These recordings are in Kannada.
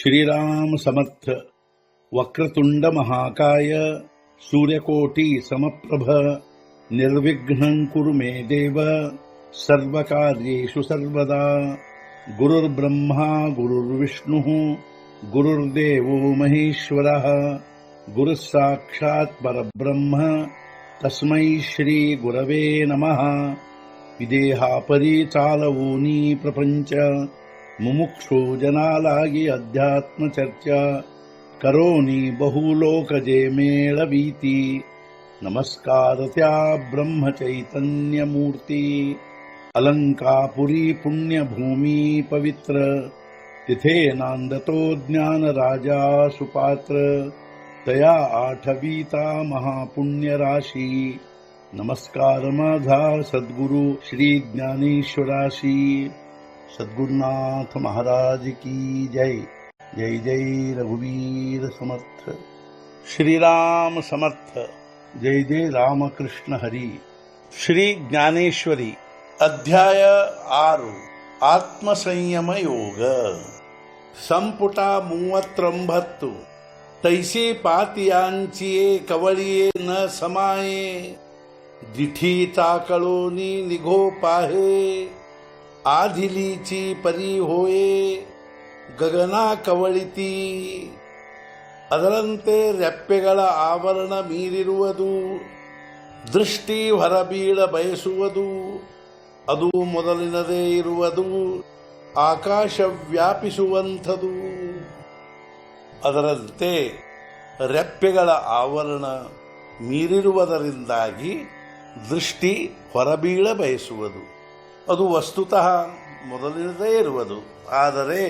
श्रीराम समर्थ. वक्रतुंड महाकाय सूर्यकोटि समप्रभ निर्विघ्नं कुरु मे देव सर्वकार्येषु सर्वदा. गुरुर्ब्रह्मा गुरुर्विष्णुः गुरुर्देवो महेश्वरः गुरुः साक्षात् परब्रह्म तस्मै श्री गुरवे नमः. विदेहापरि चालवूनी प्रपंच मुमुक्षु जनालागी अध्यात्म चर्चा करोनी बहुलोकजे मेळवीती. नमस्कार त्या ब्रह्म चैतन्य मूर्ती. अलंकापुरी पुण्यभूमी पवित्र तिथे नांदतो ज्ञान राजा सुपात्र. तया आठवीता महापुण्य राशी. नमस्कार माझा सद्गुरु श्री ज्ञानेश्वराशी. सद्गुरुनाथ महाराज की जय. जय जय रघुवीर समर्थ. श्रीराम समर्थ. जय जय रामकृष्ण हरी. श्री ज्ञानेश्वरी ಅಧ್ಯಾಯ 6 ಆತ್ಮಸಂಯಮ ಯೋಗ. ಸಂಪುಟ 39. ತೈಸಿ ಪಾತಿಯಾಂಚಿಯೇ ಕವಳಿಯೇ ನ ಸಮಾಯೇ ದಿಠಿ ತಾಕಳೋನಿ ನಿಘೋ ಪಾಹೆ. ಆಧಿಲೀಚಿ ಪರಿ ಹೋಯೆ ಗಗನ ಕವಳಿತಿ. ಅದರಂತೆ ರೆಪ್ಪೆಗಳ ಆವರಣ ಮೀರಿರುವುದು. ದೃಷ್ಟಿ ಹೊರಬೀಳ ಬಯಸುವುದು. ಅದು ಮೊದಲಿನದೇ ಇರುವುದು. ಆಕಾಶ ವ್ಯಾಪಿಸುವಂಥದು. ಅದರಂತೆ ರೆಪ್ಪೆಗಳ ಆವರಣ ಮೀರಿರುವುದರಿಂದಾಗಿ ದೃಷ್ಟಿ ಹೊರಬೀಳ ಬಯಸುವುದು. ಅದು ವಸ್ತುತಃ ಮೊದಲಿನದೇ ಇರುವುದು. ಆದರೆ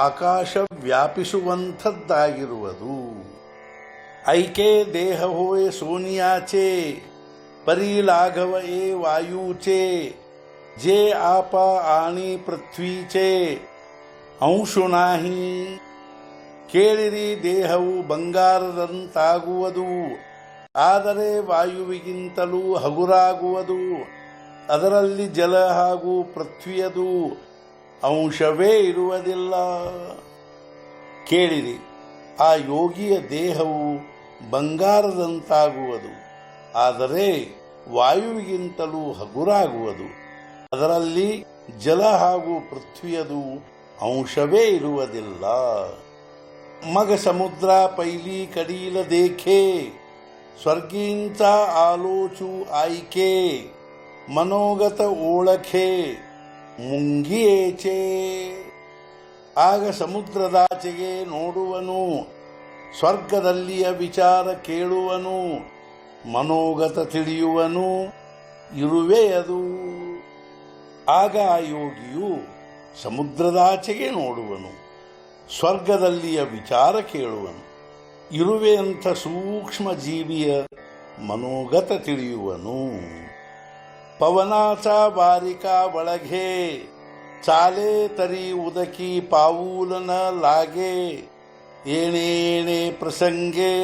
ಆಕಾಶ ವ್ಯಾಪಿಸುವಂಥದ್ದಾಗಿರುವುದು. ಐಕೆ ದೇಹ ಹೋಯೆ ಸೋನಿಯಾಚೆ ಪರಿ ಲಾಘವ ಏ ವಾಯೂಚೆ. ಜೆ ಆಪ ಆಣಿ ಪೃಥ್ವೀಚೆ ಅಂಶುನಾಹಿ. ಕೇಳಿರಿ, ದೇಹವು ಬಂಗಾರದಂತಾಗುವುದು, ಆದರೆ ವಾಯುವಿಗಿಂತಲೂ ಹಗುರಾಗುವುದು. ಅದರಲ್ಲಿ ಜಲ ಹಾಗೂ ಪೃಥ್ವಿಯದು ಅಂಶವೇ ಇರುವುದಿಲ್ಲ. ಕೇಳಿರಿ, ಆ ಯೋಗಿಯ ದೇಹವು ಬಂಗಾರದಂತಾಗುವುದು, ಆದರೆ ವಾಯುವಿಗಿಂತಲೂ ಹಗುರಾಗುವುದು. ಅದರಲ್ಲಿ ಜಲ ಹಾಗೂ ಪೃಥ್ವಿಯದು ಅಂಶವೇ ಇರುವುದಿಲ್ಲ. ಮಗ ಸಮುದ್ರ ಪೈಲಿ ಕಡೀಲ ದೇಖೆ ಸ್ವರ್ಗೀಂಚ ಆಲೋಚು ಆಯ್ಕೆ. ಮನೋಗತ ಓಳಖೆ ಮುಂಗಿಯೇಚೆ. ಆಗ ಸಮುದ್ರದಾಚೆಗೆ ನೋಡುವನು, ಸ್ವರ್ಗದಲ್ಲಿಯ ವಿಚಾರ ಕೇಳುವನು, ಮನೋಗತ ತಿಳಿಯುವನು, ಇರುವೆ ಅದು. ಆಗ ಆ ಯೋಗಿಯು ಸಮುದ್ರದಾಚೆಗೆ ನೋಡುವನು, ಸ್ವರ್ಗದಲ್ಲಿಯ ವಿಚಾರ ಕೇಳುವನು, ಇರುವೆಯಂಥ ಸೂಕ್ಷ್ಮ ಜೀವಿಯ ಮನೋಗತ ತಿಳಿಯುವನು. ಪವನಾಚ ಬಾರಿಕಾ ಒಳಗೆ ಚಾಲೆ ತರಿ ಉದಕಿ ಪಾವೂಲನ ಲಾಗೆ. ಏಣೇಣೆ ಪ್ರಸಂಗೆ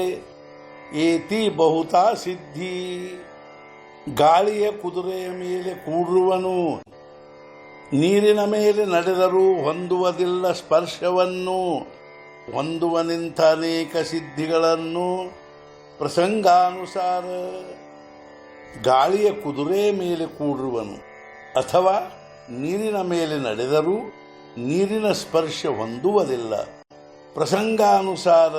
ಏತಿ ಬಹುತಾ ಸಿದ್ಧಿ. ಗಾಳಿಯ ಕುದುರೆಯ ಮೇಲೆ ಕೂಡುವನು, ನೀರಿನ ಮೇಲೆ ನಡೆದರೂ ಹೊಂದುವುದಿಲ್ಲ ಸ್ಪರ್ಶವನ್ನು. ಹೊಂದುವನಿಂಥ ಅನೇಕ ಸಿದ್ಧಿಗಳನ್ನು ಪ್ರಸಂಗಾನುಸಾರ. ಗಾಳಿಯ ಕುದುರೆಯ ಮೇಲೆ ಕೂಡುವನು ಅಥವಾ ನೀರಿನ ಮೇಲೆ ನಡೆದರೂ ನೀರಿನ ಸ್ಪರ್ಶ ಹೊಂದುವುದಿಲ್ಲ. ಪ್ರಸಂಗಾನುಸಾರ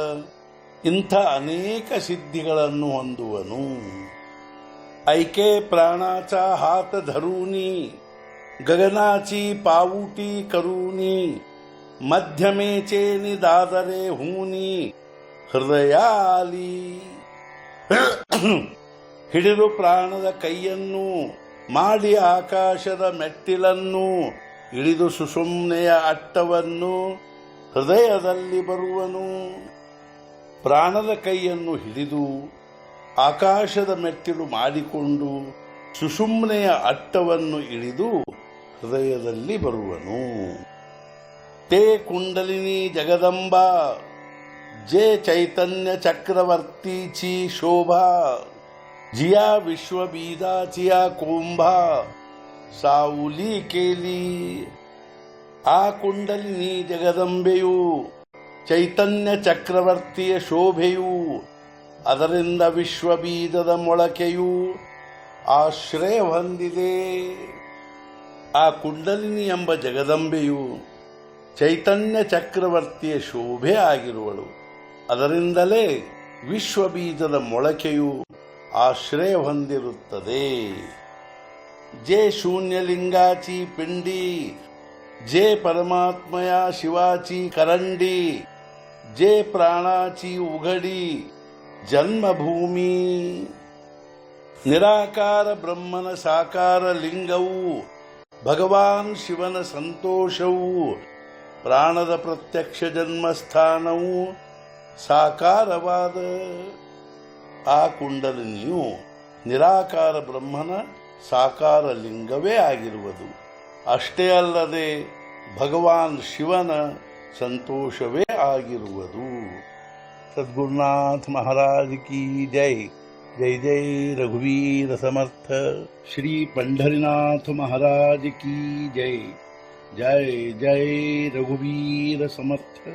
ಇಂಥ ಅನೇಕ ಸಿದ್ಧಿಗಳನ್ನು ಹೊಂದುವನು. ಐಕೆ ಪ್ರಾಣಾಚ ಹಾತ ಧರೂನಿ ಗಗನಾಚಿ ಪಾವುಟಿ ಕರೂನಿ. ಮಧ್ಯಮೇಚೆ ನಿದಾದರೆ ಹೂನಿ ಹೃದಯಾಲಿ. ಹಿಡಿದು ಪ್ರಾಣದ ಕೈಯನ್ನು ಮಾಡಿ ಆಕಾಶದ ಮೆಟ್ಟಿಲನ್ನು ಇಳಿದು ಸುಷುಮ್ನೆಯ ಅಟ್ಟವನ್ನು ಹೃದಯದಲ್ಲಿ ಬರುವನು. ಪ್ರಾಣದ ಕೈಯನ್ನು ಹಿಡಿದು ಆಕಾಶದ ಮೆಟ್ಟಿಲು ಮಾಡಿಕೊಂಡು ಸುಷುಮ್ನೆಯ ಅಟ್ಟವನ್ನು ಇಳಿದು ಹೃದಯದಲ್ಲಿ ಬರುವನು. ತೇ ಕುಂಡಲಿನಿ ಜಗದಂಬ ಜೆ ಚೈತನ್ಯ ಚಕ್ರವರ್ತೀಚಿ ಶೋಭಾ. जिया विश्वबीजाचिया कुंभा सावली केली. ಆ ಕುಂಡಲಿನಿ ಜಗದಂಬೆಯು ಚೈತನ್ಯ ಚಕ್ರವರ್ತಿಯ ಶೋಭೆಯೂ ಅದರಿಂದ ವಿಶ್ವಬೀಜದ ಮೊಳಕೆಯೂ ಆಶ್ರಯ ಹೊಂದಿದೆ. ಆ ಕುಂಡಲಿನಿ ಎಂಬ ಜಗದಂಬೆಯು ಚೈತನ್ಯ ಚಕ್ರವರ್ತಿಯ ಶೋಭೆ ಆಗಿರುವಳು. ಅದರಿಂದಲೇ ವಿಶ್ವಬೀಜದ ಮೊಳಕೆಯು ಆಶ್ರಯ ಹೊಂದಿರುತ್ತದೆ. ಜೇ ಶೂನ್ಯಲಿಂಗಾಚಿ ಪಿಂಡಿ, ಜೇ ಪರಮಾತ್ಮಯ ಶಿವಾಚಿ ಕರಂಡಿ, ಜೇ ಪ್ರಾಣಾಚಿ ಉಘಡಿ ಜನ್ಮಭೂಮಿ. ನಿರಾಕಾರ ಬ್ರಹ್ಮನ ಸಾಕಾರ ಲಿಂಗವು ಭಗವಾನ್ ಶಿವನ ಸಂತೋಷವು, ಪ್ರಾಣದ ಪ್ರತ್ಯಕ್ಷ ಜನ್ಮಸ್ಥಾನವು ಸಾಕಾರವಾದ ಆ ಕುಂಡಲಿನಿಯು ನಿರಾಕಾರ ಬ್ರಹ್ಮನ ಸಾಕಾರ ಲಿಂಗವೇ ಆಗಿರುವುದು. ಅಷ್ಟೇ ಅಲ್ಲದೆ ಭಗವಾನ್ ಶಿವನ ಸಂತೋಷವೇ ಆಗಿರುವುದು. ಸದ್ಗುರುನಾಥ ಮಹಾರಾಜ್ ಕಿ ಜೈ. ಜೈ ಜೈ ರಘುವೀರ ಸಮರ್ಥ. ಶ್ರೀ पंढरीनाथ महाराज की जय. जय जय रघुवीर समर्थ.